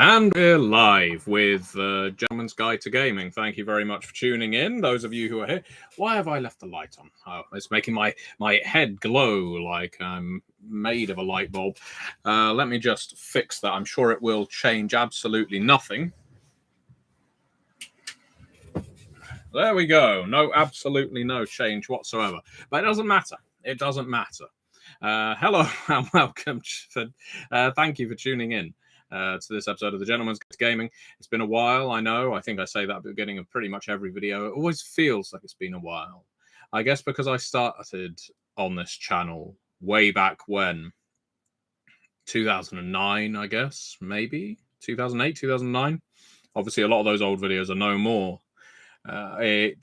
And we're live with Gentleman's Guide to Gaming. Thank you very much for tuning in, those of you who are here. Why have I left the light on? Oh, it's making my head glow like I'm made of a light bulb. Let me just fix that. I'm sure it will change absolutely nothing. There we go. No, absolutely no change whatsoever. But it doesn't matter. It doesn't matter. Hello and welcome. Thank you for tuning in to this episode of the Gentleman's Guide to Gaming. It's been a while, I know. I think I say that at the beginning of pretty much every video. It always feels like it's been a while. I guess because I started on this channel way back when. 2009, I guess, maybe? 2008, 2009? Obviously, a lot of those old videos are no more. I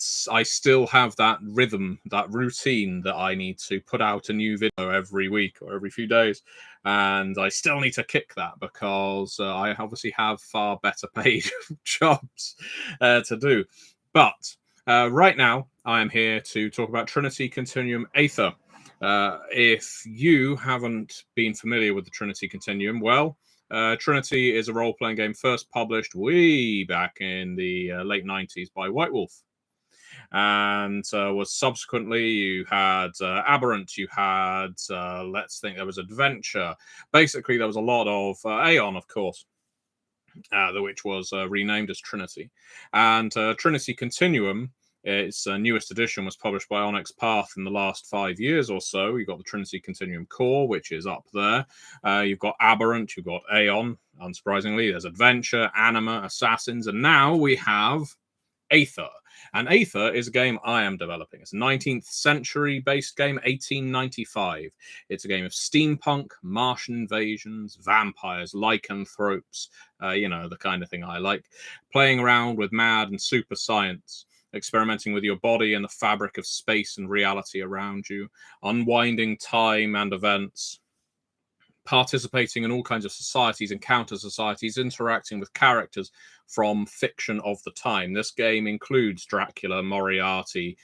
still have that rhythm, that routine that I need to put out a new video every week or every few days, and I still need to kick that because I obviously have far better paid jobs to do. But right now, I am here to talk about Trinity Continuum Aether. If you haven't been familiar with the Trinity Continuum, well, Trinity is a role-playing game first published way back in the late 90s by White Wolf. And was subsequently, you had Aberrant, you had, let's think, there was Adventure. Basically, there was a lot of Aeon, of course, which was renamed as Trinity. And Trinity Continuum, its newest edition, was published by Onyx Path in the last 5 years or so. You've got the Trinity Continuum Core, which is up there. You've got Aberrant, you've got Aeon, unsurprisingly. There's Adventure, Anima, Assassins, and now we have Aether. And Aether is a game I am developing. It's a 19th century based game, 1895. It's a game of steampunk, Martian invasions, vampires, lycanthropes, the kind of thing I like. Playing around with mad and super science, experimenting with your body and the fabric of space and reality around you, unwinding time and events, participating in all kinds of societies and counter-societies, interacting with characters from fiction of the time. This game includes Dracula, Moriarty,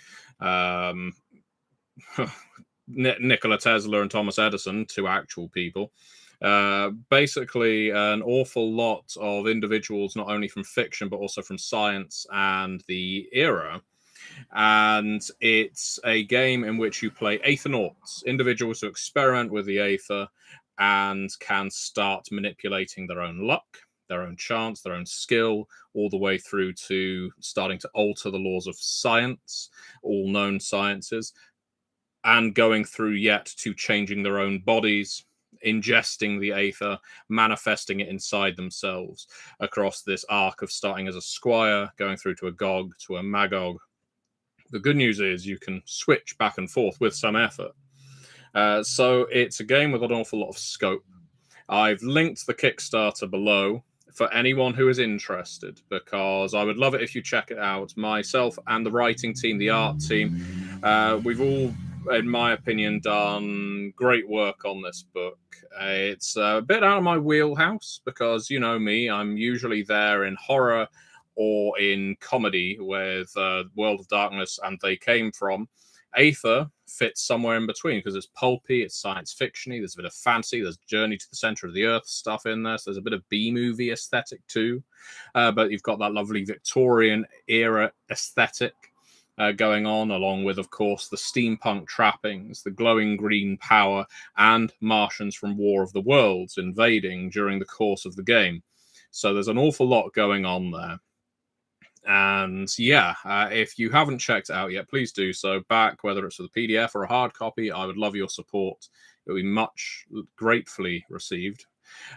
Nikola Tesla and Thomas Edison, two actual people. Basically, an awful lot of individuals, not only from fiction, but also from science and the era. And it's a game in which you play Aethernauts, individuals who experiment with the Aether and can start manipulating their own luck, their own chance, their own skill, all the way through to starting to alter the laws of science, all known sciences, and going through yet to changing their own bodies, ingesting the Aether, manifesting it inside themselves across this arc of starting as a squire, going through to a Gog, to a Magog. The good news is you can switch back and forth with some effort. So it's a game with an awful lot of scope. I've linked the Kickstarter below for anyone who is interested, because I would love it if you check it out. Myself and the writing team, the art team, we've all, in my opinion, done great work on this book. It's a bit out of my wheelhouse because, you know me, I'm usually there in horror or in comedy with World of Darkness and They Came From. Aether fits somewhere in between because it's pulpy, it's science fiction-y, there's a bit of fantasy, there's Journey to the Center of the Earth stuff in there, so there's a bit of B-movie aesthetic too. But you've got that lovely Victorian era aesthetic going on, along with, of course, the steampunk trappings, the glowing green power, and Martians from War of the Worlds invading during the course of the game. So there's an awful lot going on there. And yeah, if you haven't checked it out yet, please do so. Back, whether it's for the PDF or a hard copy, I would love your support. It would be much gratefully received.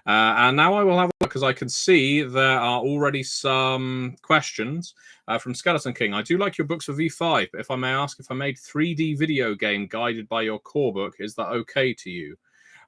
And now I will have a look, because I can see there are already some questions from Skeleton King. I do like your books for V5, but if I may ask, if I made 3D video game guided by your core book, is that okay to you?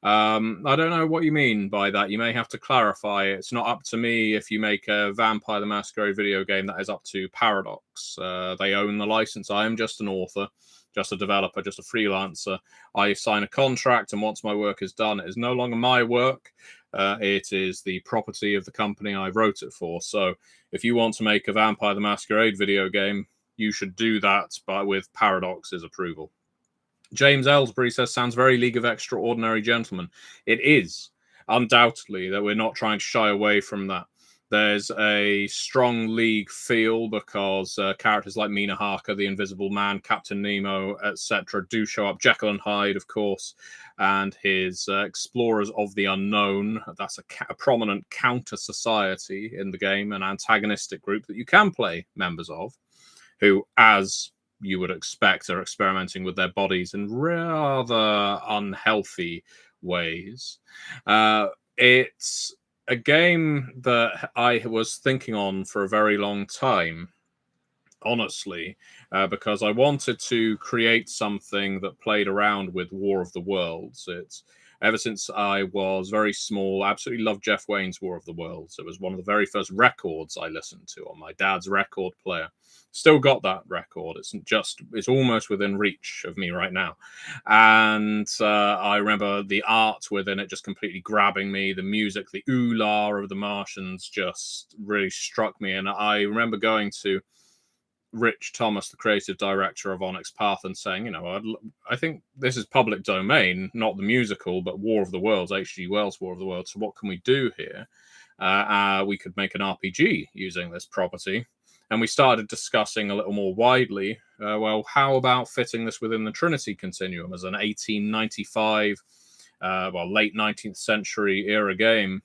I don't know what you mean by that. You may have to clarify. It's not up to me if you make a Vampire the Masquerade video game. That is up to Paradox. They own the license. I am just an author, just a developer, just a freelancer. I sign a contract, and once my work is done, it is no longer my work. It is the property of the company I wrote it for. So if you want to make a Vampire the Masquerade video game, you should do that, but with Paradox's approval. James Ellsbury says, sounds very League of Extraordinary Gentlemen. It is, undoubtedly, that we're not trying to shy away from that. There's a strong league feel because characters like Mina Harker, the Invisible Man, Captain Nemo, etc., do show up. Jekyll and Hyde, of course, and his Explorers of the Unknown. That's a prominent counter society in the game, an antagonistic group that you can play members of, who, as you would expect, are experimenting with their bodies in rather unhealthy ways. It's a game that I was thinking on for a very long time, honestly, because I wanted to create something that played around with War of the Worlds. It's ever since I was very small, I absolutely loved Jeff Wayne's War of the Worlds. It was one of the very first records I listened to on my dad's record player. Still got that record. It's almost within reach of me right now. And I remember the art within it just completely grabbing me. The music, the ooh-la of the Martians just really struck me. And I remember going to Rich Thomas, the creative director of Onyx Path, and saying, I think this is public domain, not the musical, but War of the Worlds, H.G. Wells' War of the Worlds. So what can we do here? We could make an RPG using this property. And we started discussing a little more widely, how about fitting this within the Trinity Continuum as an 1895, late 19th century era game?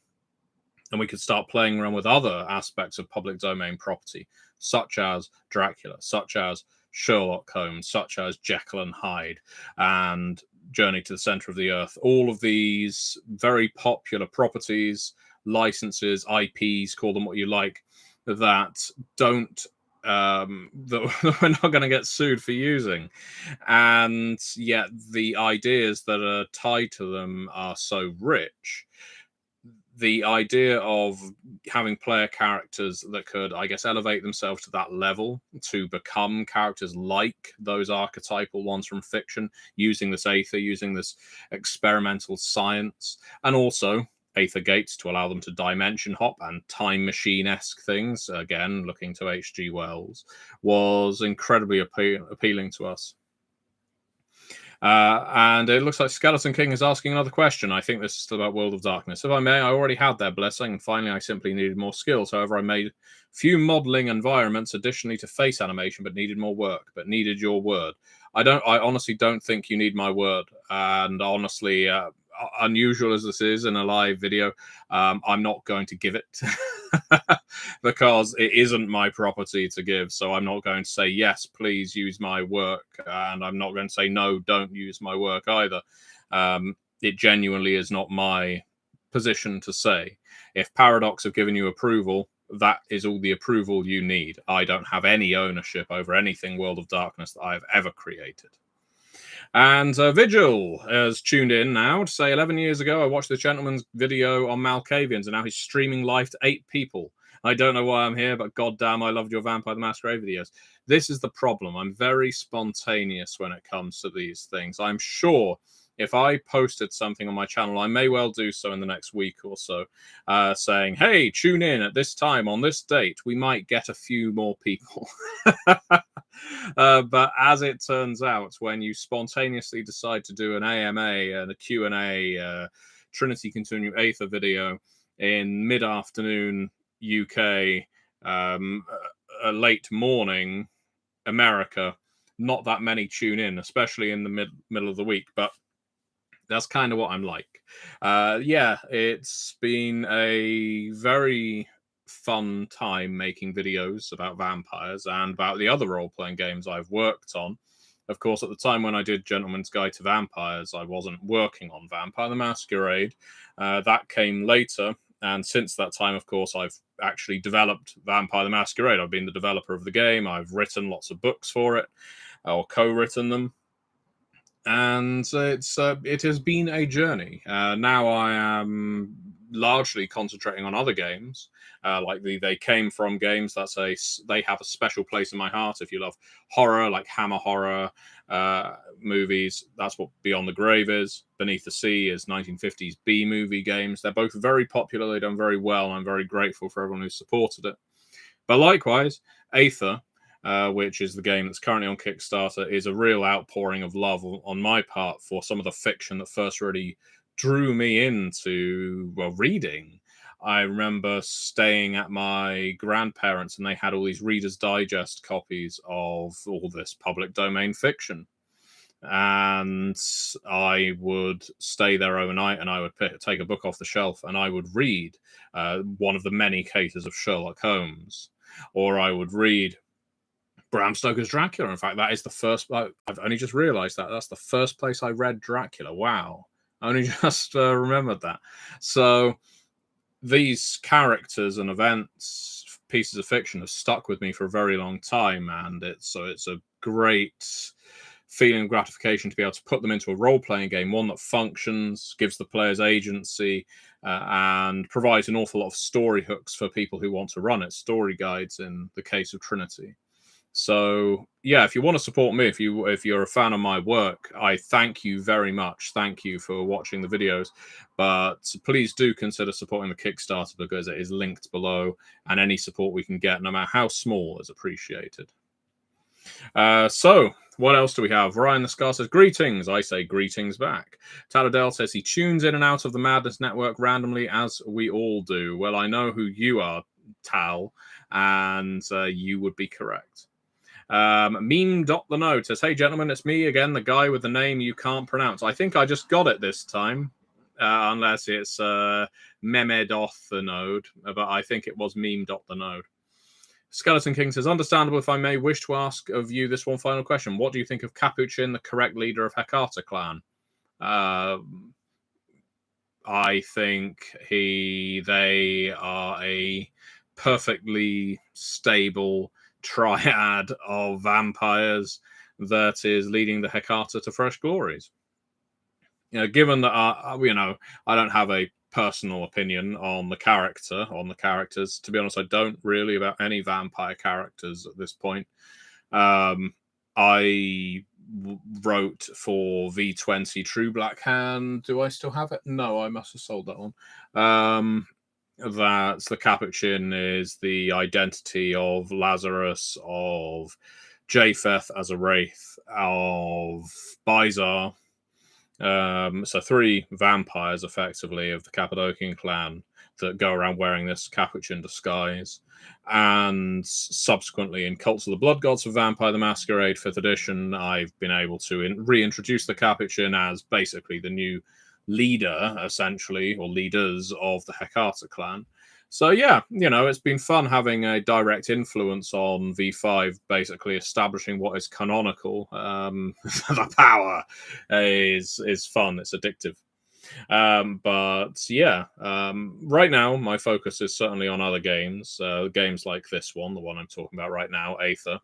And we could start playing around with other aspects of public domain property, such as Dracula, such as Sherlock Holmes, such as Jekyll and Hyde, and Journey to the Center of the Earth. All of these very popular properties, licenses, IPs, call them what you like, that don't that we're not going to get sued for using, and yet the ideas that are tied to them are so rich. The idea of having player characters that could, I guess, elevate themselves to that level to become characters like those archetypal ones from fiction, using this Aether, using this experimental science, and also Aether gates to allow them to dimension hop and time machine-esque things, again, looking to H.G. Wells, was incredibly appealing to us. And it looks like Skeleton King is asking another question. I think this is still about World of Darkness. If I may, I already had their blessing, and finally I simply needed more skills. However, I made few modeling environments additionally to face animation, but needed more work, but needed your word. I honestly don't think you need my word. And honestly, unusual as this is in a live video, I'm not going to give it because it isn't my property to give. So I'm not going to say, yes, please use my work. And I'm not going to say, no, don't use my work either. It genuinely is not my position to say. If Paradox have given you approval, that is all the approval you need. I don't have any ownership over anything World of Darkness that I have ever created. And Vigil has tuned in now to say, 11 years ago, I watched the gentleman's video on Malkavians, and now he's streaming live to 8 people. I don't know why I'm here, but goddamn, I loved your Vampire the Masquerade videos. This is the problem. I'm very spontaneous when it comes to these things. I'm sure if I posted something on my channel, I may well do so in the next week or so, saying, hey, tune in at this time on this date. We might get a few more people. But as it turns out, when you spontaneously decide to do an AMA and a Q&A Trinity Continuum Aether video in mid-afternoon UK, late morning America, not that many tune in, especially in the middle of the week, but that's kind of what I'm like. Yeah, it's been a very fun time making videos about vampires and about the other role-playing games I've worked on. Of course, at the time when I did Gentleman's Guide to Vampires, I wasn't working on Vampire the Masquerade. That came later, and since that time, of course, I've actually developed Vampire the Masquerade. I've been the developer of the game. I've written lots of books for it, or co-written them. And it has been a journey. Now I am largely concentrating on other games, like They Came From games. They have a special place in my heart. If you love horror, like Hammer horror movies, that's what Beyond the Grave is. Beneath the Sea is 1950s B movie games. They're both very popular. They've done very well, and I'm very grateful for everyone who supported it. But likewise, Aether, which is the game that's currently on Kickstarter, is a real outpouring of love on my part for some of the fiction that first really drew me into reading. I remember staying at my grandparents, and they had all these Reader's Digest copies of all this public domain fiction. And I would stay there overnight, and I would take a book off the shelf, and I would read one of the many cases of Sherlock Holmes, or I would read Bram Stoker's Dracula. In fact, that is the first. I've only just realised that that's the first place I read Dracula. Wow, I only just remembered that. So these characters and events, pieces of fiction, have stuck with me for a very long time, and it's a great feeling of gratification to be able to put them into a role-playing game, one that functions, gives the players agency, and provides an awful lot of story hooks for people who want to run it, story guides in the case of Trinity. So yeah, if you want to support me, if you're a fan of my work, I thank you very much. Thank you for watching the videos, but please do consider supporting the Kickstarter, because it is linked below, and any support we can get, no matter how small, is appreciated. So what else do we have? Ryan the Scar says, greetings. I say greetings back. Taladell says he tunes in and out of the Madness Network randomly, as we all do. Well, I know who you are, Tal, and you would be correct. Meme.thenode says, hey gentlemen, it's me again, the guy with the name you can't pronounce. I think I just got it this time, unless it's Meme.thenode, but I think it was Meme.thenode. Skeleton King says, understandable if I may wish to ask of you this one final question. What do you think of Capuchin, the correct leader of Hecata clan? I think they are a perfectly stable triad of vampires that is leading the Hecata to fresh glories. Given that I don't have a personal opinion on the characters. To be honest, I don't really about any vampire characters at this point. I wrote for V20 True Black Hand. Do I still have it? No, I must have sold that one. That's the Capuchin is the identity of Lazarus, of Japheth as a wraith, of Bizarre. So 3 vampires, effectively, of the Cappadocian clan that go around wearing this Capuchin disguise. And subsequently, in Cults of the Blood Gods of Vampire the Masquerade 5th edition, I've been able to reintroduce the Capuchin as basically the new leader, essentially, or leaders of the Hecata clan. So yeah, it's been fun having a direct influence on V5, basically establishing what is canonical. The power is fun. It's addictive. But yeah, right now my focus is certainly on other games, games like this one, the one I'm talking about right now, Aether.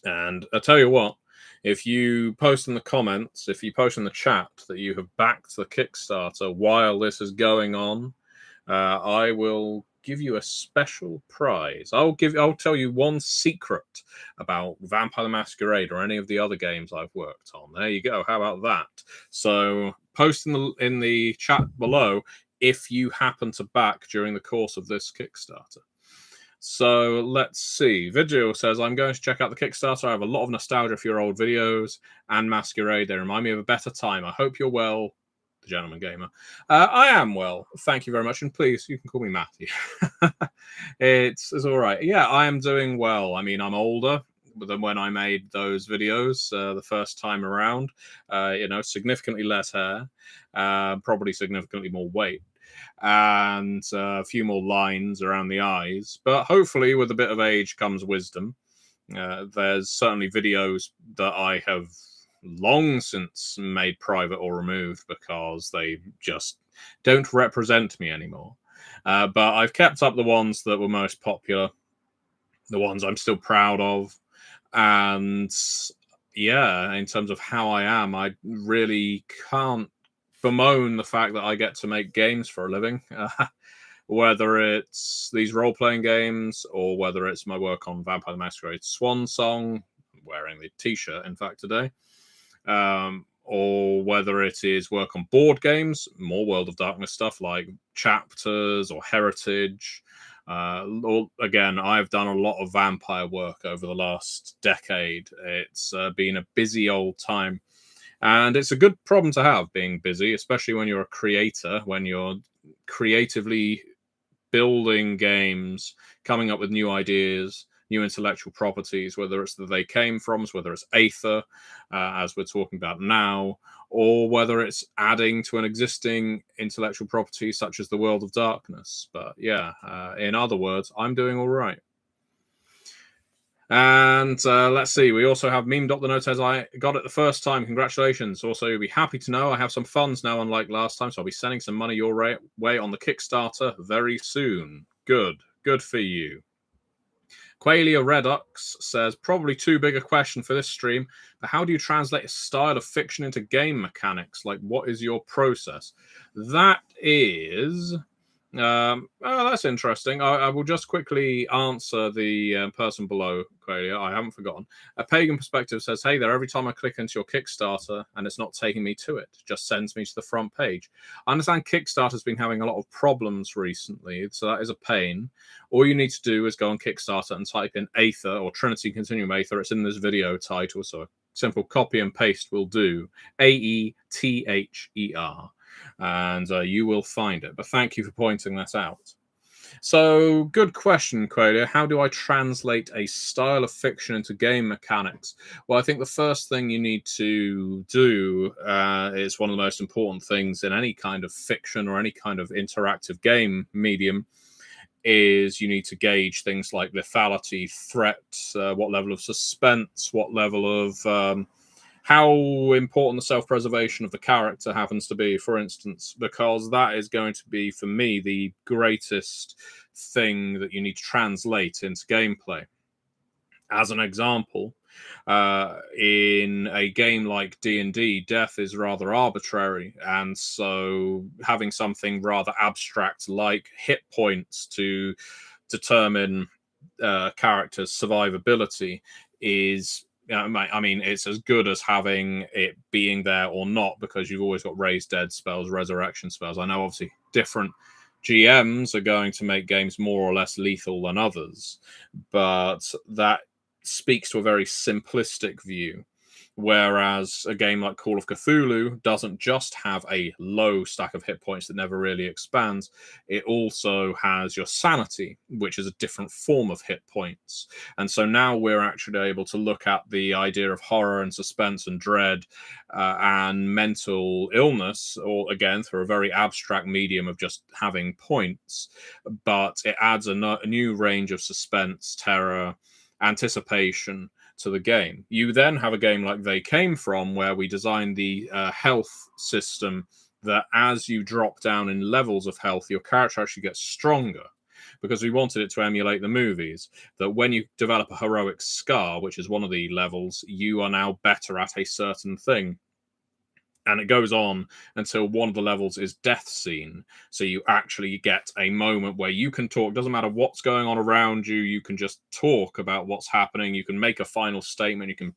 And I tell you what, if you post in the comments, if you post in the chat that you have backed the Kickstarter while this is going on, I will give you a special prize. I'll tell you one secret about Vampire the Masquerade or any of the other games I've worked on. There you go. How about that? So post in the chat below if you happen to back during the course of this Kickstarter. So let's see. Vigil says, I'm going to check out the Kickstarter. I have a lot of nostalgia for your old videos and Masquerade. They remind me of a better time. I hope you're well, the Gentleman Gamer. I am well. Thank you very much. And please, you can call me Matthew. It's all right. Yeah, I am doing well. I mean, I'm older than when I made those videos the first time around. Significantly less hair, probably significantly more weight, and a few more lines around the eyes. But hopefully, with a bit of age comes wisdom. There's certainly videos that I have long since made private or removed because they just don't represent me anymore. But I've kept up the ones that were most popular, the ones I'm still proud of. And yeah, in terms of how I am, I really can't bemoan the fact that I get to make games for a living, whether it's these role-playing games or whether it's my work on Vampire the Masquerade Swan Song, I'm wearing the t-shirt in fact today, or whether it is work on board games, more World of Darkness stuff like Chapters or Heritage. Again, I've done a lot of vampire work over the last decade. It's been a busy old time. And it's a good problem to have, being busy, especially when you're a creator, when you're creatively building games, coming up with new ideas, new intellectual properties, whether it's that they came from, whether it's Aether, as we're talking about now, or whether it's adding to an existing intellectual property such as the World of Darkness. But yeah, in other words, I'm doing all right. And let's see, we also have Meme.the Note says, I got it the first time. Congratulations. Also, you'll be happy to know I have some funds now, unlike last time, so I'll be sending some money your way on the Kickstarter very soon. Good. Good for you. Qualia Redux says, probably too big a question for this stream, but how do you translate a style of fiction into game mechanics? Like, what is your process? That is... that's interesting. I will just quickly answer the person below, Qualia. I haven't forgotten. A Pagan Perspective says, hey there, every time I click into your Kickstarter and it's not taking me to it, just sends me to the front page. I understand Kickstarter's been having a lot of problems recently, so that is a pain. All you need to do is go on Kickstarter and type in Aether or Trinity Continuum Aether. It's in this video title, so a simple copy and paste will do. AETHER. And you will find it. But thank you for pointing that out. So, good question, Qualia. How do I translate a style of fiction into game mechanics? Well, I think the first thing you need to do is one of the most important things in any kind of fiction or any kind of interactive game medium, is you need to gauge things like lethality, threat, what level of suspense, what level of... how important the self-preservation of the character happens to be, for instance, because that is going to be, for me, the greatest thing that you need to translate into gameplay. As an example, in a game like D&D, death is rather arbitrary, and so having something rather abstract like hit points to determine character's survivability is... I mean, it's as good as having it being there or not, because you've always got raise dead spells, resurrection spells. I know obviously different GMs are going to make games more or less lethal than others, but that speaks to a very simplistic view. Whereas a game like Call of Cthulhu doesn't just have a low stack of hit points that never really expands. It also has your sanity, which is a different form of hit points. And so now we're actually able to look at the idea of horror and suspense and dread and mental illness, or again, through a very abstract medium of just having points. But it adds a new range of suspense, terror, anticipation to the game. You then have a game like They Came From, where we designed the health system that as you drop down in levels of health, your character actually gets stronger, because we wanted it to emulate the movies, that when you develop a heroic scar, which is one of the levels, you are now better at a certain thing. And it goes on until one of the levels is death scene. So you actually get a moment where you can talk. Doesn't matter what's going on around you. You can just talk about what's happening. You can make a final statement. You can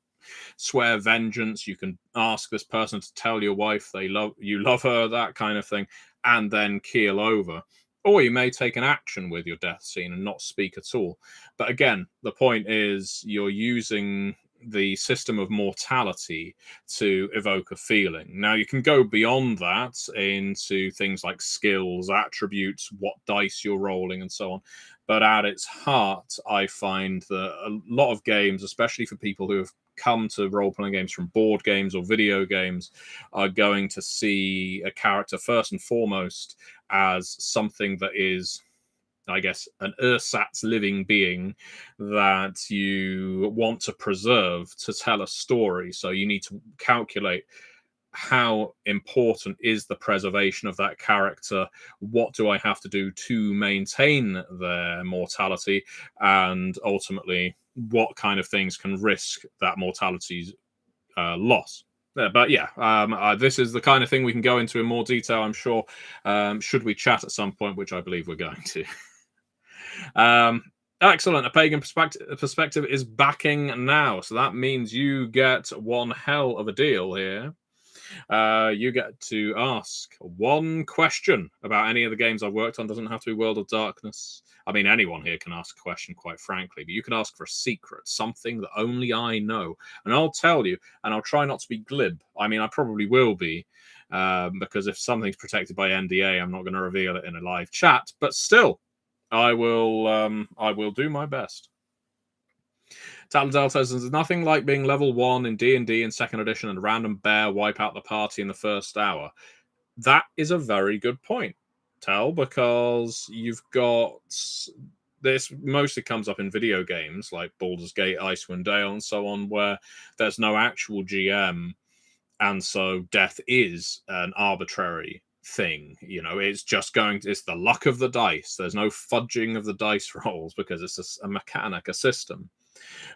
swear vengeance. You can ask this person to tell your wife you love her, that kind of thing, and then keel over. Or you may take an action with your death scene and not speak at all. But again, the point is you're using the system of mortality to evoke a feeling. Now, you can go beyond that into things like skills, attributes, what dice you're rolling, and so on. But at its heart, I find that a lot of games, especially for people who have come to role-playing games from board games or video games, are going to see a character first and foremost as something that is, I guess, an ersatz living being that you want to preserve to tell a story. So you need to calculate how important is the preservation of that character, what do I have to do to maintain their mortality, and ultimately what kind of things can risk that mortality's loss. But yeah, this is the kind of thing we can go into in more detail, I'm sure, should we chat at some point, which I believe we're going to. Excellent. A Pagan Perspective is backing now, so that means you get one hell of a deal here. You get to ask one question about any of the games I've worked on. Doesn't have to be World of Darkness. I mean, anyone here can ask a question, quite frankly, but you can ask for a secret, something that only I know, and I'll tell you, and I'll try not to be glib. I mean, I probably will be, because if something's protected by NDA, I'm not going to reveal it in a live chat, but still, I will do my best. Tattletale says there's nothing like being level 1 in D&D in 2nd edition and random bear wipe out the party in the first hour. That is a very good point, Tal, because you've got... This mostly comes up in video games like Baldur's Gate, Icewind Dale, and so on, where there's no actual GM, and so death is an arbitrary thing. It's just it's the luck of the dice. There's no fudging of the dice rolls because it's a mechanic, a system.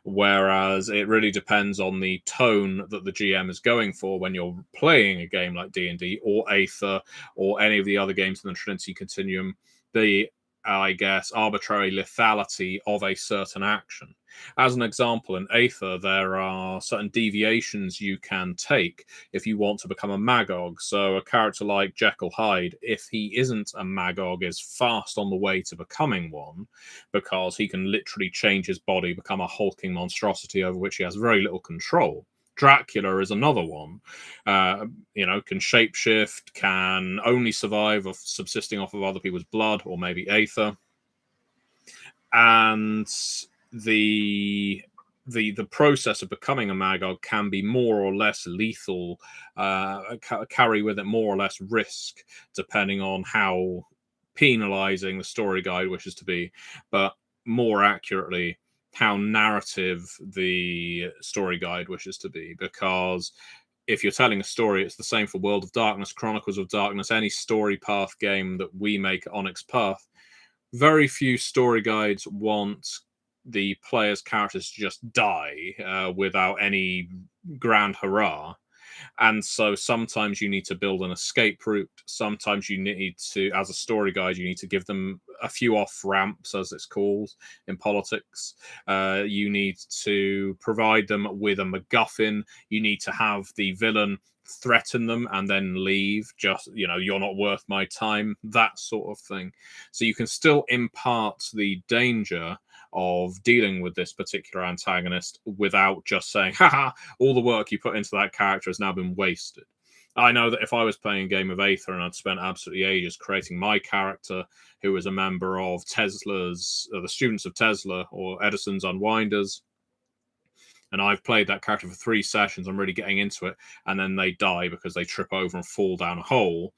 Whereas it really depends on the tone that the GM is going for when you're playing a game like D&D or Aether or any of the other games in the Trinity Continuum. The, I guess, arbitrary lethality of a certain action. As an example, in Aether, there are certain deviations you can take if you want to become a Magog. So a character like Jekyll Hyde, if he isn't a Magog, is fast on the way to becoming one, because he can literally change his body, become a hulking monstrosity over which he has very little control. Dracula is another one. Can shapeshift, can only survive of subsisting off of other people's blood, or maybe Aether. And the process of becoming a Magog can be more or less lethal, carry with it more or less risk, depending on how penalizing the story guide wishes to be, but more accurately, how narrative the story guide wishes to be. Because if you're telling a story, it's the same for World of Darkness, Chronicles of Darkness, any story path game that we make at Onyx Path. Very few story guides want the player's characters to just die without any grand hurrah. And so sometimes you need to build an escape route. Sometimes you need to, as a story guide, you need to give them a few off ramps, as it's called in politics. You need to provide them with a MacGuffin. You need to have the villain threaten them and then leave. Just, you're not worth my time, that sort of thing. So you can still impart the danger of dealing with this particular antagonist without just saying, haha, all the work you put into that character has now been wasted. I know that if I was playing a game of Aether and I'd spent absolutely ages creating my character, who was a member of Tesla's, the students of Tesla, or Edison's Unwinders, and I've played that character for 3 sessions, I'm really getting into it, and then they die because they trip over and fall down a hole,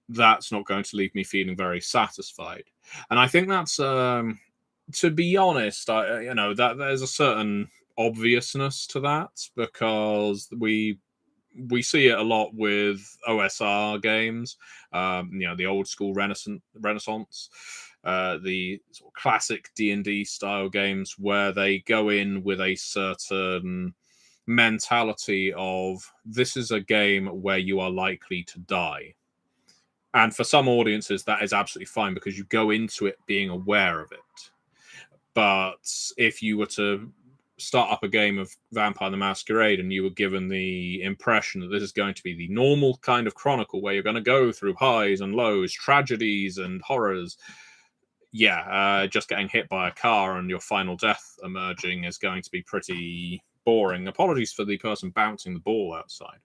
that's not going to leave me feeling very satisfied. And I think that's... to be honest, that there's a certain obviousness to that, because we see it a lot with OSR games, the old school Renaissance, the sort of classic D&D style games, where they go in with a certain mentality of, this is a game where you are likely to die. And for some audiences, that is absolutely fine, because you go into it being aware of it. But if you were to start up a game of Vampire the Masquerade and you were given the impression that this is going to be the normal kind of chronicle where you're going to go through highs and lows, tragedies and horrors, just getting hit by a car and your final death emerging is going to be pretty boring. Apologies for the person bouncing the ball outside.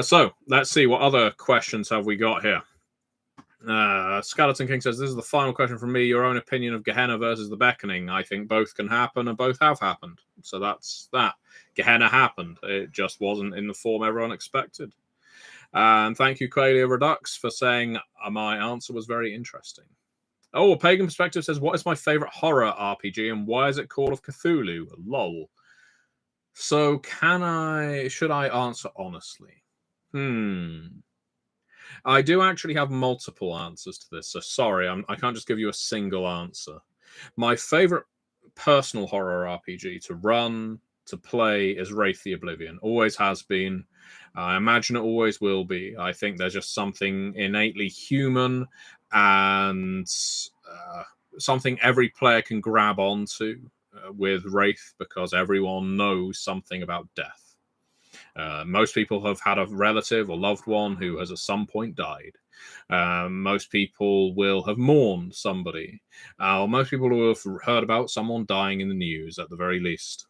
So let's see, what other questions have we got here? Skeleton King says, this is the final question from me. Your own opinion of Gehenna versus the Beckoning. I think both can happen and both have happened. So that's that. Gehenna happened. It just wasn't in the form everyone expected. And thank you, Qualia Redux, for saying my answer was very interesting. Oh, a Pagan Perspective says, what is my favorite horror RPG and why is it Call of Cthulhu? Lol. So should I answer honestly? I do actually have multiple answers to this, so sorry, I can't just give you a single answer. My favorite personal horror RPG to run, to play, is Wraith the Oblivion. Always has been. I imagine it always will be. I think there's just something innately human and something every player can grab onto with Wraith, because everyone knows something about death. Most people have had a relative or loved one who has at some point died. Most people will have mourned somebody. Most people will have heard about someone dying in the news, at the very least.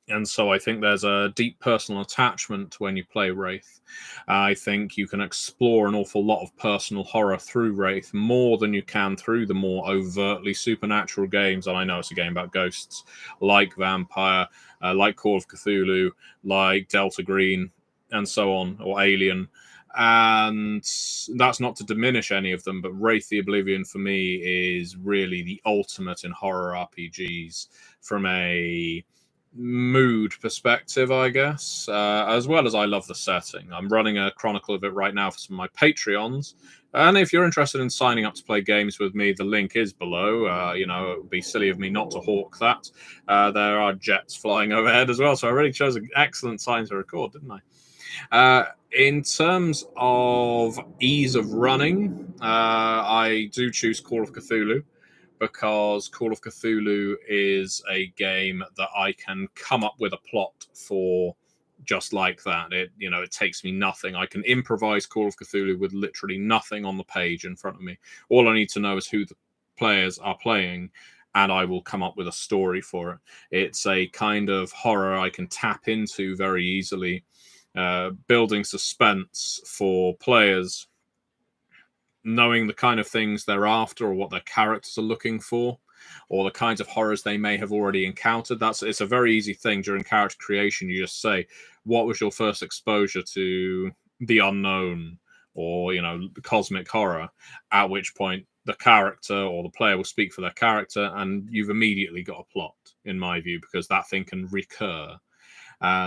And so I think there's a deep personal attachment when you play Wraith. I think you can explore an awful lot of personal horror through Wraith, more than you can through the more overtly supernatural games. And I know it's a game about ghosts, like Vampire, like Call of Cthulhu, like Delta Green, and so on, or Alien. And that's not to diminish any of them, but Wraith the Oblivion for me is really the ultimate in horror RPGs from a mood perspective, I guess, as well as I love the setting. I'm running a chronicle of it right now for some of my Patreons. And if you're interested in signing up to play games with me, the link is below. You know, it would be silly of me not to hawk that. There are jets flying overhead as well, so I really chose an excellent time to record, didn't I? In terms of ease of running, I do choose Call of Cthulhu, because Call of Cthulhu is a game that I can come up with a plot for just like that. It takes me nothing. I can improvise Call of Cthulhu with literally nothing on the page in front of me. All I need to know is who the players are playing, and I will come up with a story for it. It's a kind of horror I can tap into very easily, building suspense for players, knowing the kind of things they're after or what their characters are looking for, or the kinds of horrors they may have already encountered. It's a very easy thing during character creation. You just say, what was your first exposure to the unknown, or cosmic horror, at which point the character or the player will speak for their character, and you've immediately got a plot, in my view, because that thing can recur.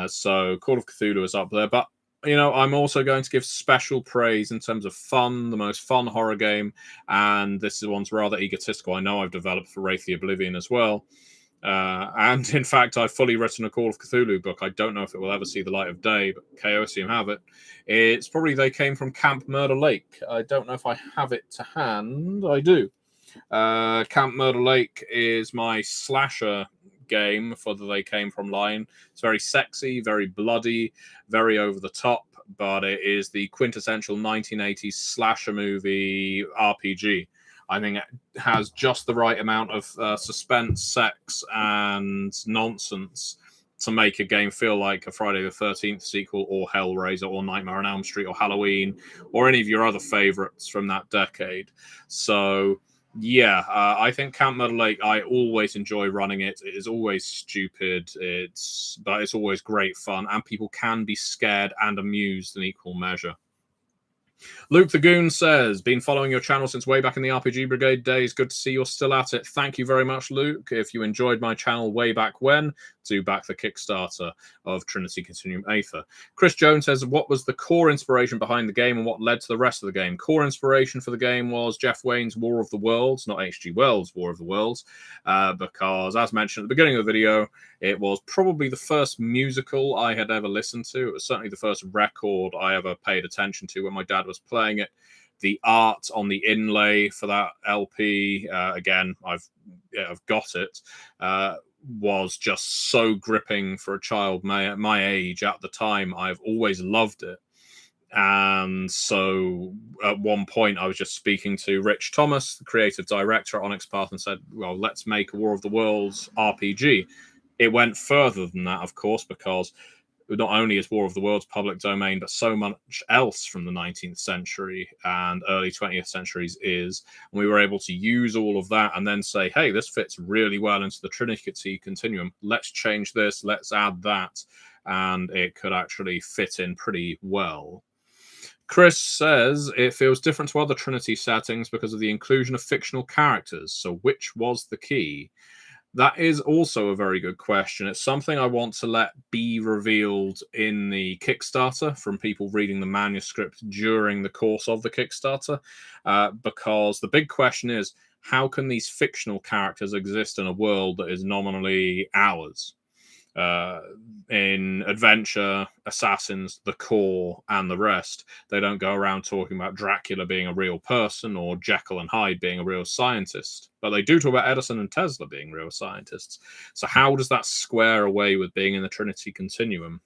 So Call of Cthulhu is up there, but I'm also going to give special praise in terms of fun, the most fun horror game, and this one's rather egotistical. I know I've developed for Wraith the Oblivion as well, and in fact, I've fully written a Call of Cthulhu book. I don't know if it will ever see the light of day, but Chaosium have it. It's probably They Came from Camp Murder Lake. I don't know if I have it to hand. I do. Camp Murder Lake is my slasher game for the They Came From line. It's very sexy, very bloody, very over the top, but it is the quintessential 1980s slasher movie RPG. I think it has just the right amount of suspense, sex, and nonsense to make a game feel like a Friday the 13th sequel, or Hellraiser, or Nightmare on Elm Street, or Halloween, or any of your other favorites from that decade. So yeah, I think Camp Murder Lake, I always enjoy running it. It is always stupid, but it's always great fun, and people can be scared and amused in equal measure. Luke the Goon says, been following your channel since way back in the RPG Brigade days. Good to see you're still at it. Thank you very much, Luke. If you enjoyed my channel way back when, do back the Kickstarter of Trinity Continuum Aether. Chris Jones says, what was the core inspiration behind the game and what led to the rest of the game? Core inspiration for the game was Jeff Wayne's War of the Worlds, not H.G. Wells' War of the Worlds, because, as mentioned at the beginning of the video, it was probably the first musical I had ever listened to. It was certainly the first record I ever paid attention to when my dad was playing it. The art on the inlay for that LP, again, I've got it, was just so gripping for a child my age at the time. I've always loved it. And so at one point, I was just speaking to Rich Thomas, the creative director at Onyx Path, and said, well, let's make a War of the Worlds RPG. It went further than that, of course, because not only is War of the Worlds public domain, but so much else from the 19th century and early 20th centuries is. And we were able to use all of that and then say, hey, this fits really well into the Trinity Continuum. Let's change this, let's add that. And it could actually fit in pretty well. Chris says it feels different to other Trinity settings because of the inclusion of fictional characters. So which was the key? That is also a very good question. It's something I want to let be revealed in the Kickstarter from people reading the manuscript during the course of the Kickstarter, because the big question is, how can these fictional characters exist in a world that is nominally ours? In Adventure, Assassins, The Core, and the rest, they don't go around talking about Dracula being a real person or Jekyll and Hyde being a real scientist. But they do talk about Edison and Tesla being real scientists. So how does that square away with being in the Trinity Continuum?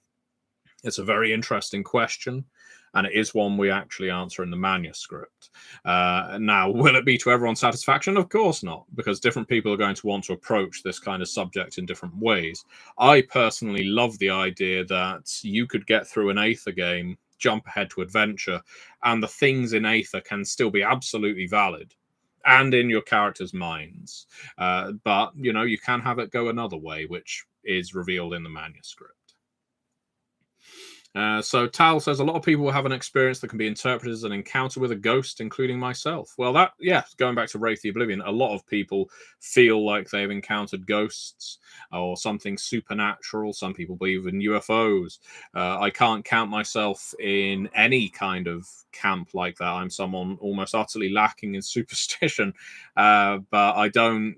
It's a very interesting question. and it is one we actually answer in the manuscript. Now, will it be to everyone's satisfaction? Of course not, because different people are going to want to approach this kind of subject in different ways. I personally love the idea that you could get through an Aether game, jump ahead to adventure, and the things in Aether can still be absolutely valid and in your characters' minds. But, you can have it go another way, which is revealed in the manuscript. So Tal says a lot of people will have an experience that can be interpreted as an encounter with a ghost, including myself. Well, going back to Wraith the Oblivion, a lot of people feel like they've encountered ghosts or something supernatural. Some people believe in UFOs. I can't count myself in any kind of camp like that. I'm someone almost utterly lacking in superstition, but I don't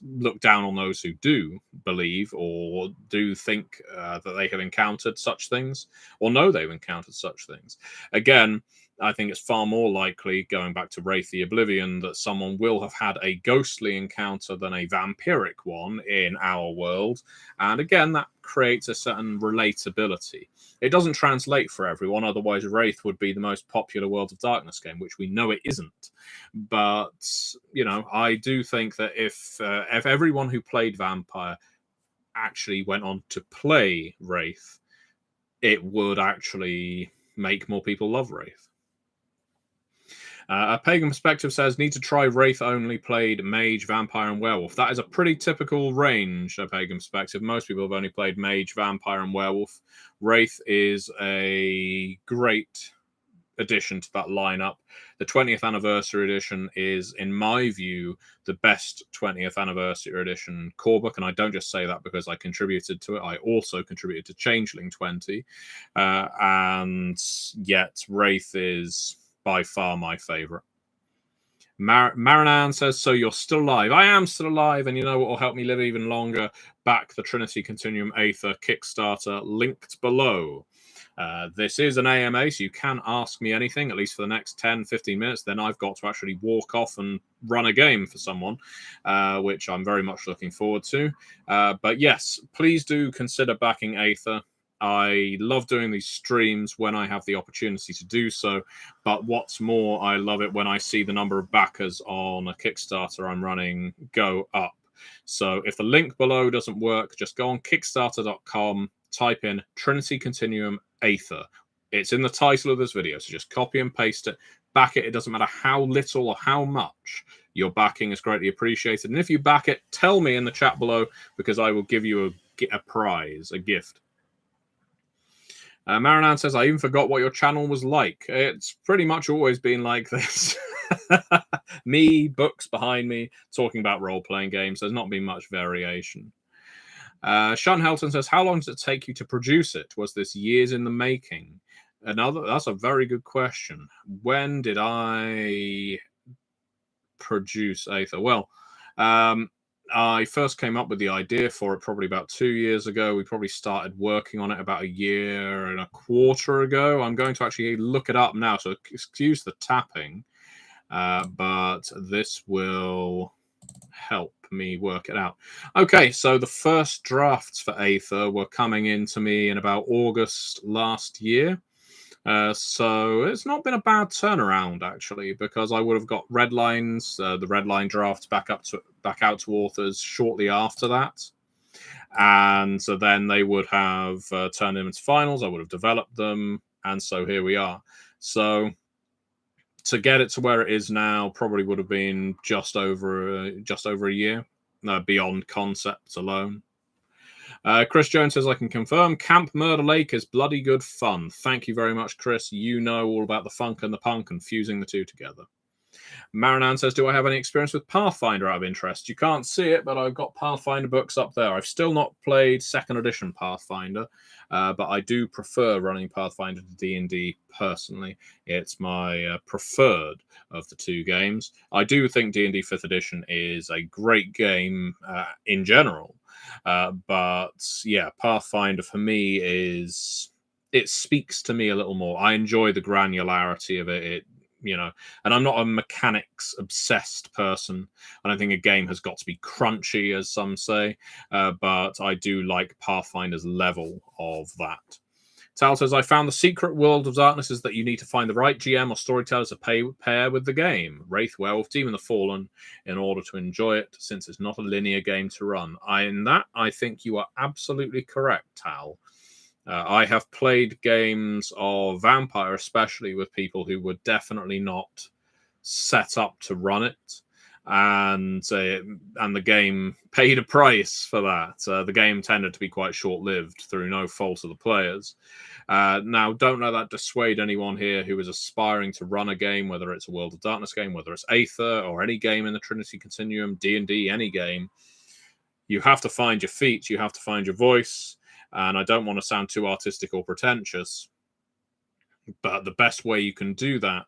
look down on those who do believe or do think that they have encountered such things, or know they've encountered such things. Again, I think it's far more likely, going back to Wraith the Oblivion, that someone will have had a ghostly encounter than a vampiric one in our world. And again, that creates a certain relatability. It doesn't translate for everyone, otherwise Wraith would be the most popular World of Darkness game, which we know it isn't. But, I do think that if everyone who played Vampire actually went on to play Wraith, it would actually make more people love Wraith. A Pagan Perspective says, need to try Wraith only played Mage, Vampire, and Werewolf. That is a pretty typical range, A Pagan Perspective. Most people have only played Mage, Vampire, and Werewolf. Wraith is a great addition to that lineup. The 20th Anniversary Edition is, in my view, the best 20th Anniversary Edition core book, and I don't just say that because I contributed to it. I also contributed to Changeling 20, and yet Wraith is by far my favorite. Marinan says, so you're still alive. I am still alive, and you know what will help me live even longer? Back the Trinity Continuum Aether Kickstarter, linked below. This is an AMA, so you can ask me anything, at least for the next 10-15 minutes. Then I've got to actually walk off and run a game for someone, which I'm very much looking forward to. But yes, please do consider backing Aether. I love doing these streams when I have the opportunity to do so, but what's more, I love it when I see the number of backers on a Kickstarter I'm running go up. So if the link below doesn't work, just go on kickstarter.com, type in Trinity Continuum Aether. It's in the title of this video, so just copy and paste it, back it. It doesn't matter how little or how much. Your backing is greatly appreciated. And if you back it, tell me in the chat below, because I will give you a prize, a gift. Marinan says, I even forgot what your channel was like. It's pretty much always been like this. Me, books behind me, talking about role-playing games. There's not been much variation. Sean Helton says, how long does it take you to produce it? Was this years in the making? That's a very good question. When did I produce Aether? Well, I first came up with the idea for it probably about 2 years ago. We probably started working on it about 1.25 years ago. I'm going to actually look it up now, so excuse the tapping, but this will help me work it out. Okay, so the first drafts for Aether were coming into me in about August last year. So it's not been a bad turnaround, actually, because I would have got red lines, the red line drafts back out to authors shortly after that. And so then they would have turned them into finals. I would have developed them. And so here we are. So to get it to where it is now probably would have been just over a year, beyond concepts alone. Chris Jones says, I can confirm Camp Murder Lake is bloody good fun. Thank you very much, Chris. You know all about the funk and the punk and fusing the two together. Marinan says, do I have any experience with Pathfinder out of interest? You can't see it, but I've got Pathfinder books up there. I've still not played 2nd edition Pathfinder, but I do prefer running Pathfinder to D&D personally. It's my preferred of the two games. I do think D&D 5th edition is a great game in general. But yeah, Pathfinder for me it speaks to me a little more. I enjoy the granularity of it. And I'm not a mechanics obsessed person. I don't think a game has got to be crunchy, as some say, but I do like Pathfinder's level of that. Tal says, I found the secret World of Darkness is that you need to find the right GM or storyteller to pair with the game, Wraith, Werewolf, Demon the Fallen, in order to enjoy it, since it's not a linear game to run. In that, I think you are absolutely correct, Tal. I have played games of Vampire, especially with people who were definitely not set up to run it. And the game paid a price for that. The game tended to be quite short-lived through no fault of the players. Now, don't let that dissuade anyone here who is aspiring to run a game, whether it's a World of Darkness game, whether it's Aether, or any game in the Trinity Continuum, D&D, any game. You have to find your feet, you have to find your voice, and I don't want to sound too artistic or pretentious, but the best way you can do that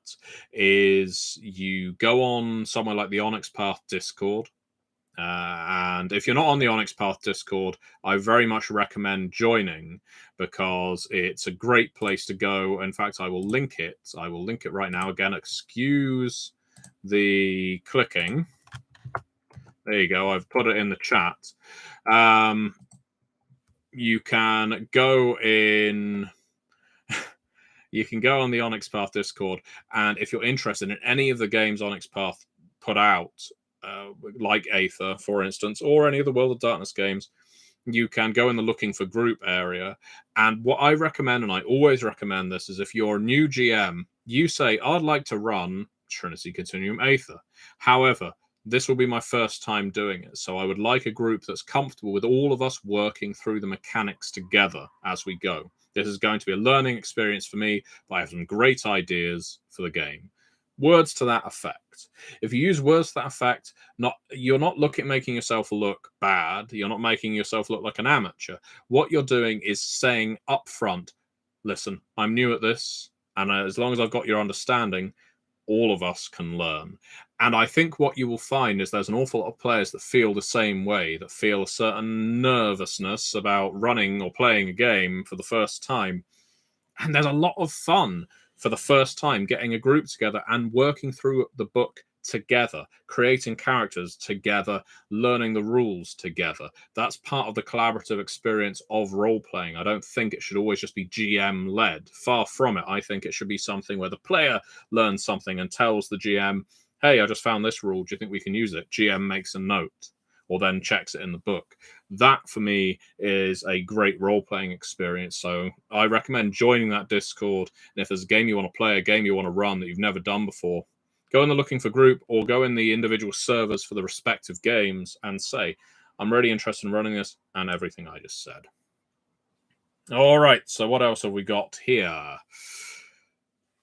is you go on somewhere like the Onyx Path Discord. And if you're not on the Onyx Path Discord, I very much recommend joining, because it's a great place to go. In fact, I will link it. I will link it right now. Again, excuse the clicking. There you go. I've put it in the chat. You can go in... You can go on the Onyx Path Discord, and if you're interested in any of the games Onyx Path put out, like Aether, for instance, or any of the World of Darkness games, you can go in the looking for group area. And what I recommend, and I always recommend this, is if you're a new GM, you say, I'd like to run Trinity Continuum Aether. However, this will be my first time doing it, so I would like a group that's comfortable with all of us working through the mechanics together as we go. This is going to be a learning experience for me, but I have some great ideas for the game. Words to that effect. If you use words to that effect, you're not making yourself look bad. You're not making yourself look like an amateur. What you're doing is saying up front, listen, I'm new at this, and as long as I've got your understanding, all of us can learn. And I think what you will find is there's an awful lot of players that feel the same way, that feel a certain nervousness about running or playing a game for the first time. And there's a lot of fun for the first time getting a group together and working through the book together, creating characters together, learning the rules together. That's part of the collaborative experience of role-playing. I don't think it should always just be GM-led. Far from it. I think it should be something where the player learns something and tells the GM, hey, I just found this rule. Do you think we can use it? GM makes a note, or then checks it in the book. That, for me, is a great role-playing experience. So I recommend joining that Discord. And if there's a game you want to play, a game you want to run that you've never done before, go in the looking for group, or go in the individual servers for the respective games and say, I'm really interested in running this, and everything I just said. All right, so what else have we got here?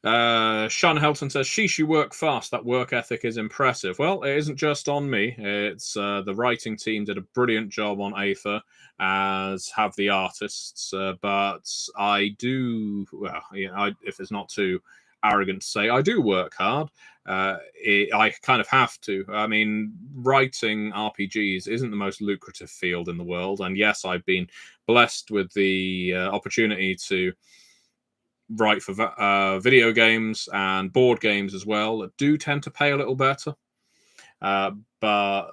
Sean Helton says, sheesh, you work fast. That work ethic is impressive. Well, it isn't just on me. It's the writing team did a brilliant job on Aether, as have the artists. But I do, well, if it's not too arrogant to say, I do work hard. I kind of have to. I mean, writing RPGs isn't the most lucrative field in the world. And yes, I've been blessed with the opportunity to write for video games and board games as well, that do tend to pay a little better. But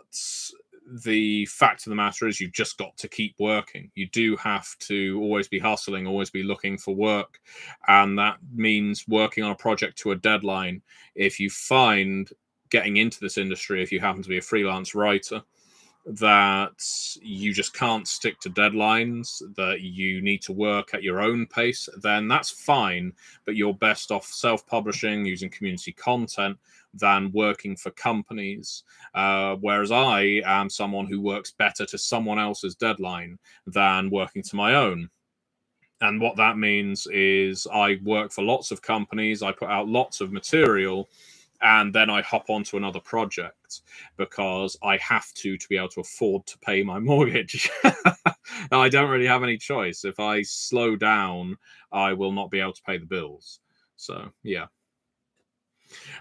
the fact of the matter is, you've just got to keep working. You do have to always be hustling, always be looking for work. And that means working on a project to a deadline. If you find getting into this industry, if you happen to be a freelance writer, that you just can't stick to deadlines, that you need to work at your own pace, then that's fine. But you're best off self-publishing, using community content, than working for companies. Whereas I am someone who works better to someone else's deadline than working to my own. And what that means is I work for lots of companies, I put out lots of material, and then I hop onto another project because I have to be able to afford to pay my mortgage. I don't really have any choice. If I slow down, I will not be able to pay the bills. So, yeah.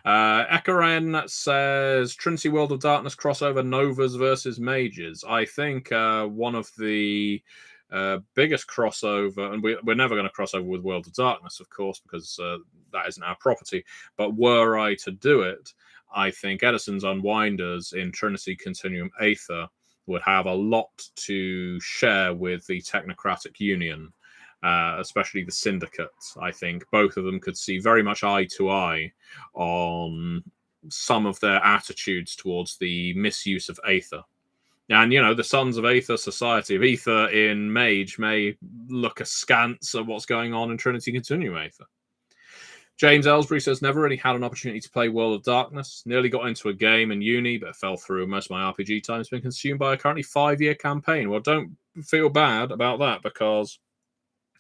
Ekaren says, Trinity World of Darkness crossover Novas versus Mages. I think one of the biggest crossover, and we're never going to cross over with World of Darkness, of course, because that isn't our property, but were I to do it, I think Edison's Unwinders in Trinity Continuum Aether would have a lot to share with the Technocratic Union. especially the Syndicate. I think both of them could see very much eye to eye on some of their attitudes towards the misuse of Aether. And, the Sons of Aether Society of Aether in Mage may look askance at what's going on in Trinity Continuum Aether. James Ellsbury says, never really had an opportunity to play World of Darkness. Nearly got into a game in uni, but it fell through. Most of my RPG time has been consumed by a currently 5-year campaign. Well, don't feel bad about that, because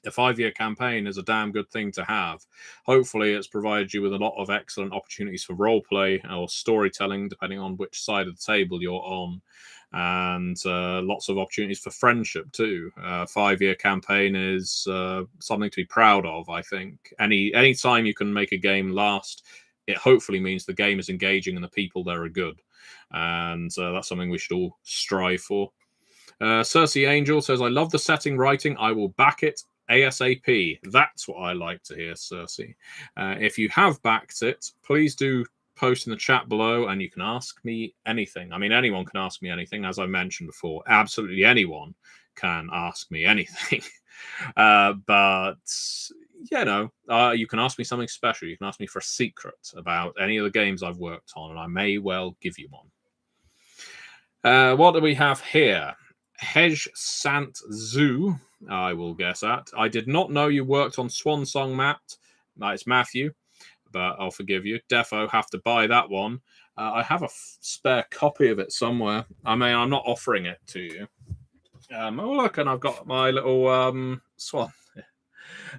a 5-year campaign is a damn good thing to have. Hopefully, it's provided you with a lot of excellent opportunities for roleplay or storytelling, depending on which side of the table you're on. And lots of opportunities for friendship too. 5-year campaign is something to be proud of. I think any time you can make a game last, it hopefully means the game is engaging and the people there are good, and that's something we should all strive for. Cersei Angel says, I love the setting writing. I will back it ASAP. That's what I like to hear, Cersei. If you have backed it, please do post in the chat below, and you can ask me anything. I mean, anyone can ask me anything, as I mentioned before. Absolutely anyone can ask me anything. But you can ask me something special. You can ask me for a secret about any of the games I've worked on, and I may well give you one. What do we have here? Hej Sant Zoo, I will guess at. I did not know you worked on Swan Song, Matt. It's Matthew, but I'll forgive you. Defo have to buy that one. I have a spare copy of it somewhere. I mean, I'm not offering it to you. Look, and I've got my little swan.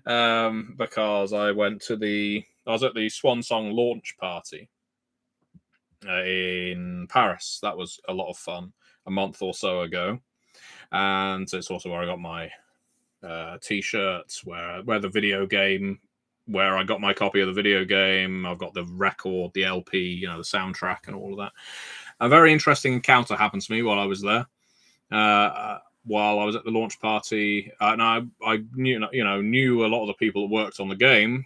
Because I was at the Swan Song launch party in Paris. That was a lot of fun a month or so ago. And it's also where I got my t-shirts, where the video game, where I got my copy of the video game. I've got the record, the LP, the soundtrack and all of that. A very interesting encounter happened to me while I was there. While I was at the launch party, and I knew a lot of the people that worked on the game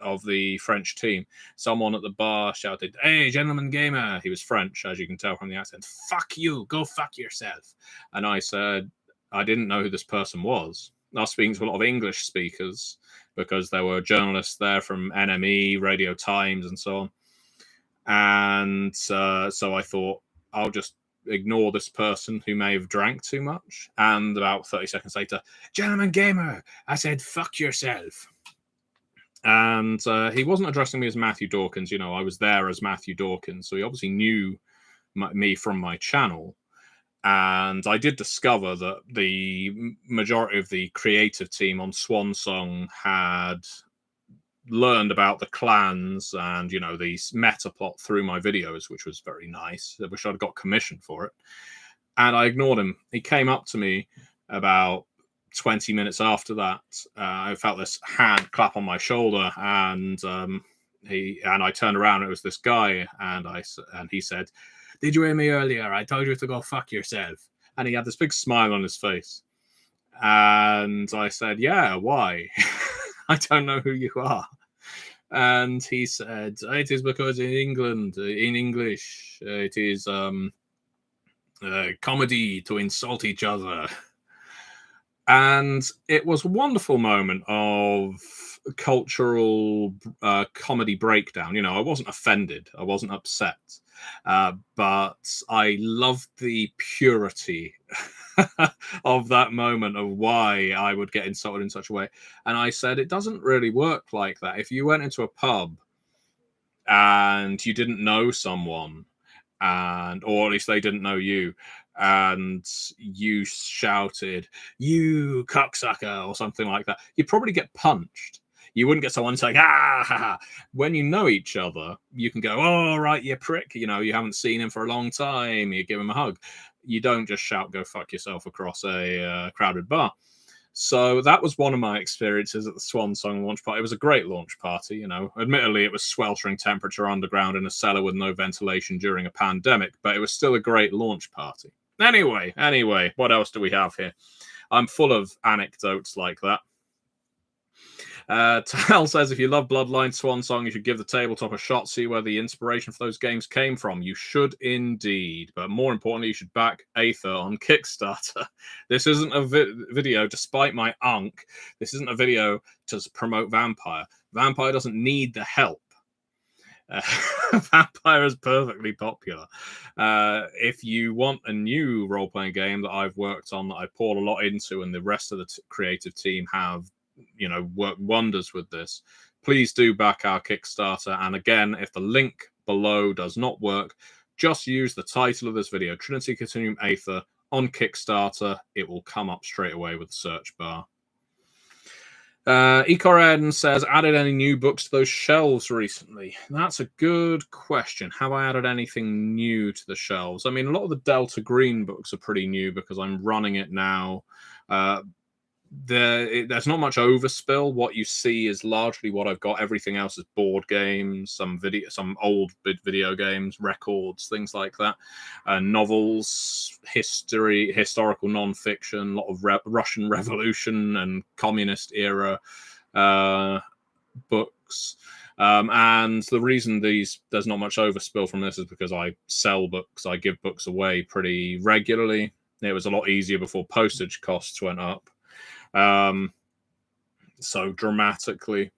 of the French team. Someone at the bar shouted, "Hey, gentleman gamer!" He was French, as you can tell from the accent. "Fuck you! Go fuck yourself!" And I said, I didn't know who this person was. I was speaking to a lot of English speakers because there were journalists there from NME, Radio Times, and so on. And so I thought, I'll just ignore this person who may have drank too much. And about 30 seconds later, "Gentleman gamer," I said, "Fuck yourself." And he wasn't addressing me as Matthew Dawkins. I was there as Matthew Dawkins, so he obviously knew me from my channel. And I did discover that the majority of the creative team on Swan Song had learned about the clans and, the meta plot through my videos, which was very nice. I wish I'd got commission for it. And I ignored him. He came up to me about 20 minutes after that. I felt this hand clap on my shoulder, and I turned around. It was this guy, and he said, "Did you hear me earlier? I told you to go fuck yourself." And he had this big smile on his face. And I said, "Yeah, why?" "I don't know who you are." And he said, "It is because in England, in English, it is comedy to insult each other." And it was a wonderful moment of cultural comedy breakdown. I wasn't offended. I wasn't upset. But I loved the purity of that moment of why I would get insulted in such a way. And I said, it doesn't really work like that. If you went into a pub and you didn't know someone, or at least they didn't know you, and you shouted, "You cocksucker," or something like that, you'd probably get punched. You wouldn't get someone saying, "Ah, ha, ha." When you know each other, you can go, "Oh, right, you prick." You haven't seen him for a long time. You give him a hug. You don't just shout, "Go fuck yourself," across a crowded bar. So that was one of my experiences at the Swan Song launch party. It was a great launch party, Admittedly, it was sweltering temperature underground in a cellar with no ventilation during a pandemic, but it was still a great launch party. Anyway, what else do we have here? I'm full of anecdotes like that. Tal says, if you love Bloodline Swan Song, you should give the tabletop a shot, see where the inspiration for those games came from. You should indeed. But more importantly, you should back Aether on Kickstarter. This isn't a video, despite my unk, this isn't a video to promote Vampire. Vampire doesn't need the help. Vampire is perfectly popular. If you want a new role-playing game that I've worked on, that I poured a lot into, and the rest of the creative team have, worked wonders with this, please do back our Kickstarter. And again, if the link below does not work, just use the title of this video, Trinity Continuum Aether, on Kickstarter. It will come up straight away with the search bar. Ecoren says, added any new books to those shelves recently? That's a good question. Have I added anything new to the shelves? I mean, a lot of the Delta Green books are pretty new because I'm running it now. There's not much overspill. What you see is largely what I've got. Everything else is board games, some old video games, records, things like that, novels, historical non-fiction, a lot of Russian Revolution and communist era books. And the reason there's not much overspill from this is because I sell books. I give books away pretty regularly. It was a lot easier before postage costs went up so dramatically.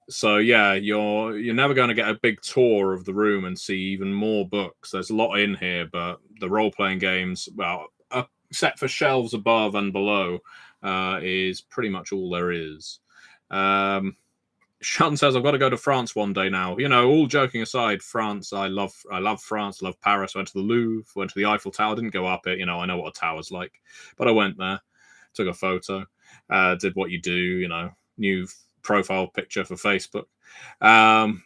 So yeah, you're never going to get a big tour of the room and see even more books. There's a lot in here, but the role-playing games, well, except for shelves above and below, is pretty much all there is. Sean says, I've got to go to France one day now. All joking aside, France, I love France, love Paris. Went to the Louvre, went to the Eiffel Tower, didn't go up it. I know what a tower's like, but I went there, took a photo, did what you do, new profile picture for Facebook. And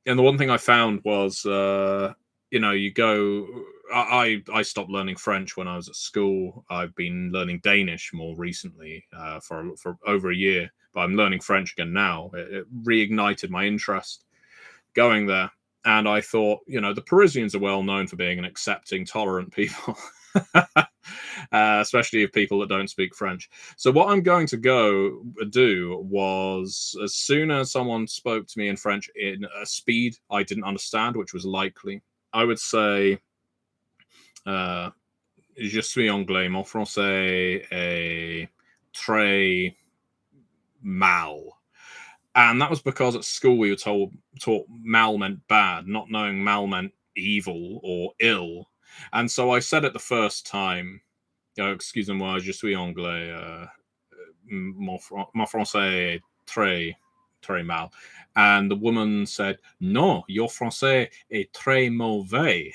the one thing I found was, you go, I stopped learning French when I was at school. I've been learning Danish more recently for over a year, but I'm learning French again now. It reignited my interest going there. And I thought, the Parisians are well known for being an accepting, tolerant people. Especially of people that don't speak French. So what I'm going to go do was, as soon as someone spoke to me in French in a speed I didn't understand, which was likely, I would say, je suis anglais, mon français est très mal. And that was because at school we were taught mal meant bad, not knowing mal meant evil or ill. And so I said it the first time, excusez-moi, je suis anglais, mon français est très, très mal. And the woman said, non, your français est très mauvais,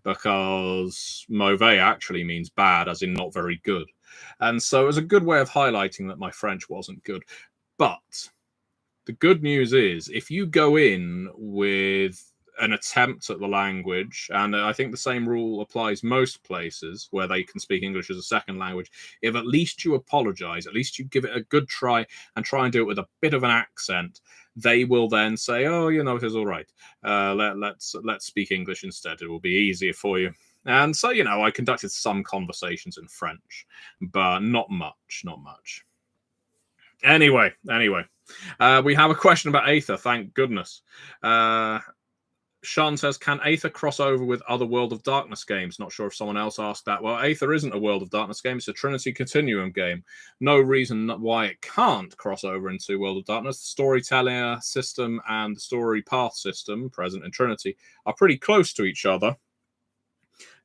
because mauvais actually means bad, as in not very good. And so it was a good way of highlighting that my French wasn't good. But the good news is, if you go in with an attempt at the language, and I think the same rule applies most places where they can speak English as a second language, if at least you apologize, at least you give it a good try and try and do it with a bit of an accent, they will then say, oh, it is all right. Let's speak English instead. It will be easier for you. And so, I conducted some conversations in French, but not much. Anyway, we have a question about Aether, thank goodness. Sean says, can Aether cross over with other World of Darkness games? Not sure if someone else asked that. Well, Aether isn't a World of Darkness game. It's a Trinity Continuum game. No reason why it can't cross over into World of Darkness. The storyteller system and the story path system present in Trinity are pretty close to each other.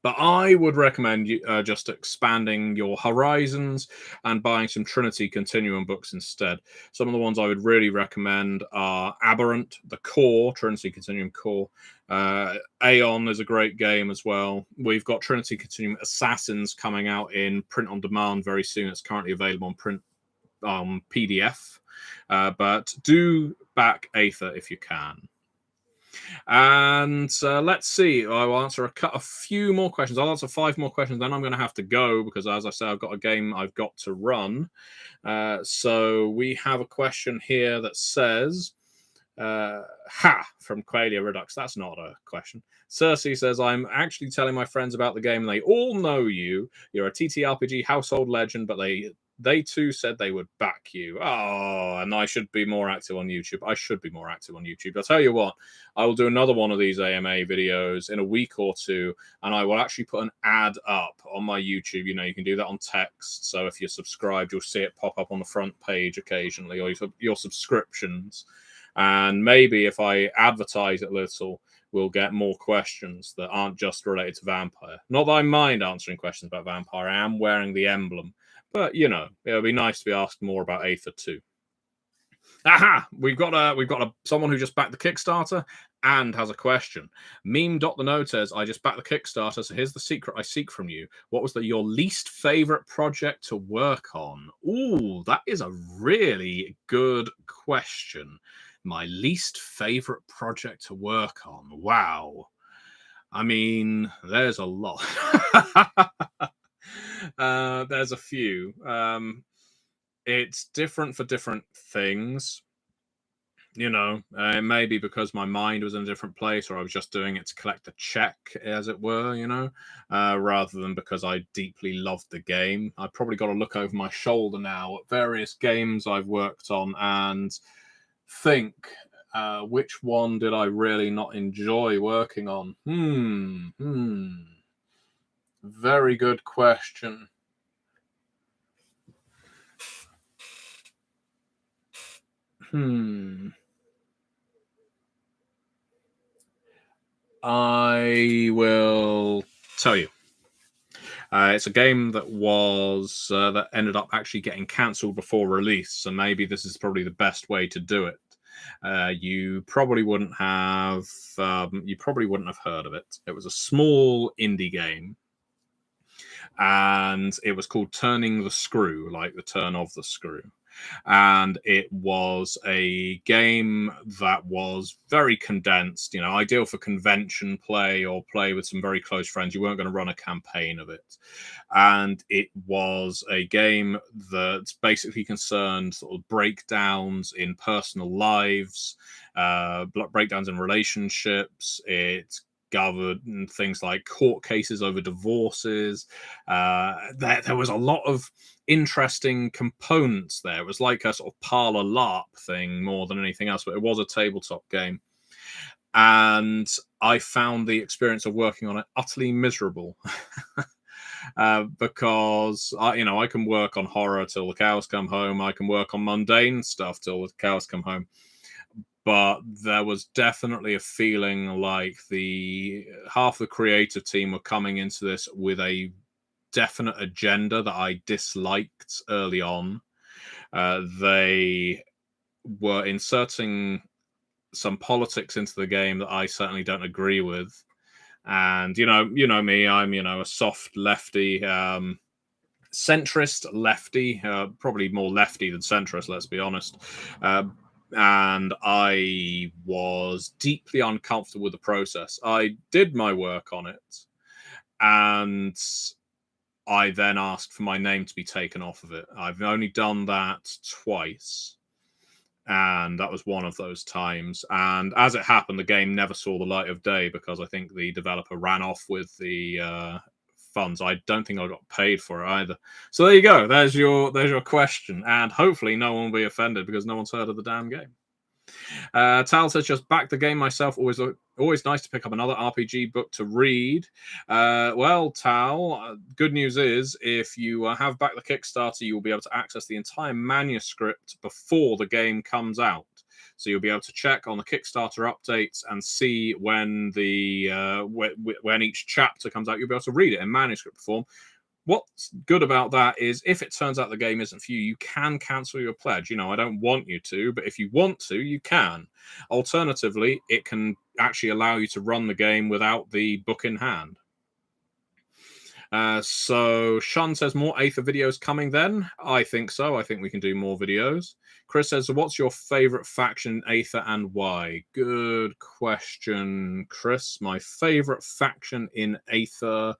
But I would recommend you just expanding your horizons and buying some Trinity Continuum books instead. Some of the ones I would really recommend are Aberrant, the Core, Trinity Continuum Core. Aeon is a great game as well. We've got Trinity Continuum Assassins coming out in print on demand very soon. It's currently available on print PDF. But do back Aether if you can. And let's see. I'll answer a few more questions. I'll answer 5 more questions. Then I'm going to have to go because, as I said, I've got a game I've got to run. So we have a question here that says, from Qualia Redux. That's not a question. Cersei says, I'm actually telling my friends about the game. They all know you. You're a TTRPG household legend, but they They too said they would back you. Oh, and I should be more active on YouTube. I should be more active on YouTube. I'll tell you what, I will do another one of these AMA videos in a week or two, and I will actually put an ad up on my YouTube. You know, you can do that on text. So if you're subscribed, you'll see it pop up on the front page occasionally, or your subscriptions. And maybe if I advertise it a little, we'll get more questions that aren't just related to Vampire. Not that I mind answering questions about Vampire. I am wearing the emblem. But you know, it would be nice to be asked more about Aether too. Aha! We've got someone who just backed the Kickstarter and has a question. Meme.the says, I just backed the Kickstarter, so here's the secret I seek from you. What was your least favorite project to work on? Ooh, that is a really good question. My least favorite project to work on. Wow. I mean, there's a lot. There's a few. It's different for different things. You know, maybe because my mind was in a different place, or I was just doing it to collect a check, as it were, you know, rather than because I deeply loved the game. I've probably got to look over my shoulder now at various games I've worked on and think, which one did I really not enjoy working on? Very good question. I will tell you. It's a game that was that ended up actually getting cancelled before release, so maybe this is probably the best way to do it. You probably wouldn't have heard of it. It was a small indie game, and it was called Turning the Screw, like the turn of the screw. And it was a game that was very condensed, you know, ideal for convention play or play with some very close friends. You weren't going to run a campaign of it. And it was a game that basically concerned sort of breakdowns in personal lives, breakdowns in relationships. It governed things like court cases over divorces. There was a lot of interesting components there. It was like a sort of parlor LARP thing more than anything else, but it was a tabletop game. And I found the experience of working on it utterly miserable. Because I can work on horror till the cows come home. I can work on mundane stuff till the cows come home. But there was definitely a feeling like half the creative team were coming into this with a definite agenda that I disliked early on. They were inserting some politics into the game that I certainly don't agree with. And you know me, I'm a soft lefty, centrist lefty, probably more lefty than centrist, let's be honest. And I was deeply uncomfortable with the process. I did my work on it, and I then asked for my name to be taken off of it. I've only done that twice, and that was one of those times. And as it happened, the game never saw the light of day because I think the developer ran off with the funds. I don't think I got paid for it either. So there you go. There's your question, and hopefully no one will be offended because no one's heard of the damn game. Tal says, just back the game myself. Always nice to pick up another RPG book to read. Well, Tal, good news is if you have backed the Kickstarter, you will be able to access the entire manuscript before the game comes out. So you'll be able to check on the Kickstarter updates and see when when each chapter comes out. You'll be able to read it in manuscript form. What's good about that is if it turns out the game isn't for you, you can cancel your pledge. You know, I don't want you to, but if you want to, you can. Alternatively, it can actually allow you to run the game without the book in hand. So Sean says, more Aether videos coming then? I think so. I think we can do more videos. Chris says, what's your favorite faction in Aether and why? Good question, Chris. My favorite faction in Aether...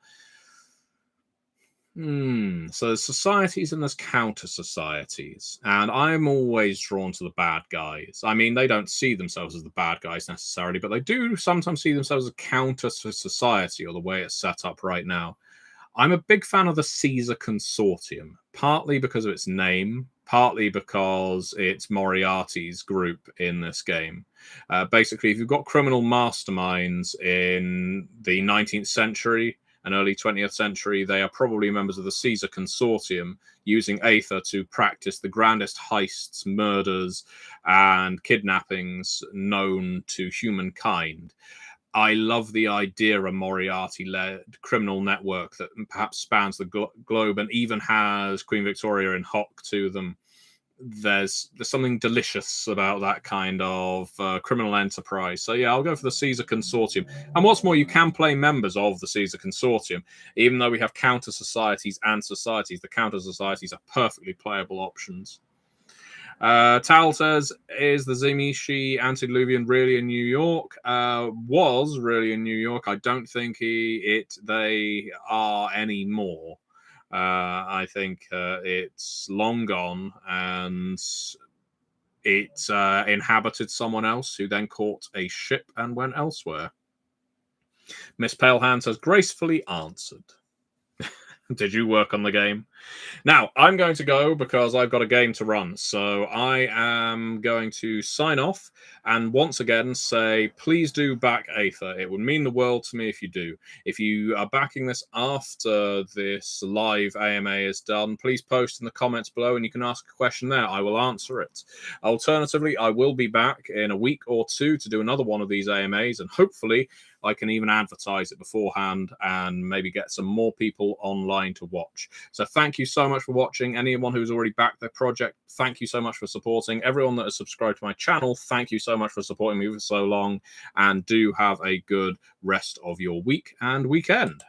So there's societies and there's counter societies, and I'm always drawn to the bad guys. I mean, they don't see themselves as the bad guys necessarily, but they do sometimes see themselves as a counter to society or the way it's set up right now. I'm a big fan of the Caesar Consortium. partly because of its name, partly because it's Moriarty's group in this game. Basically, if you've got criminal masterminds in the 19th century and early 20th century, they are probably members of the Caesar Consortium using Aether to practice the grandest heists, murders, and kidnappings known to humankind. I love the idea of a Moriarty-led criminal network that perhaps spans the globe and even has Queen Victoria in hock to them. There's something delicious about that kind of criminal enterprise. So yeah, I'll go for the Caesar Consortium. And what's more, you can play members of the Caesar Consortium. Even though we have counter societies and societies, the counter societies are perfectly playable options. Tal says, is the Zimishi antediluvian really in New York? Was really in New York. I don't think they are anymore. I think it's long gone, and it inhabited someone else who then caught a ship and went elsewhere. Miss Palehand says, gracefully answered. Did you work on the game? Now, I'm going to go because I've got a game to run. So I am going to sign off and once again say, please do back Aether. It would mean the world to me if you do. If you are backing this after this live AMA is done, please post in the comments below and you can ask a question there. I will answer it. Alternatively, I will be back in a week or two to do another one of these AMAs, and hopefully I can even advertise it beforehand and maybe get some more people online to watch. So thank you so much for watching. Anyone who's already backed their project, thank you so much for supporting. Everyone that has subscribed to my channel, thank you so much for supporting me for so long. And do have a good rest of your week and weekend.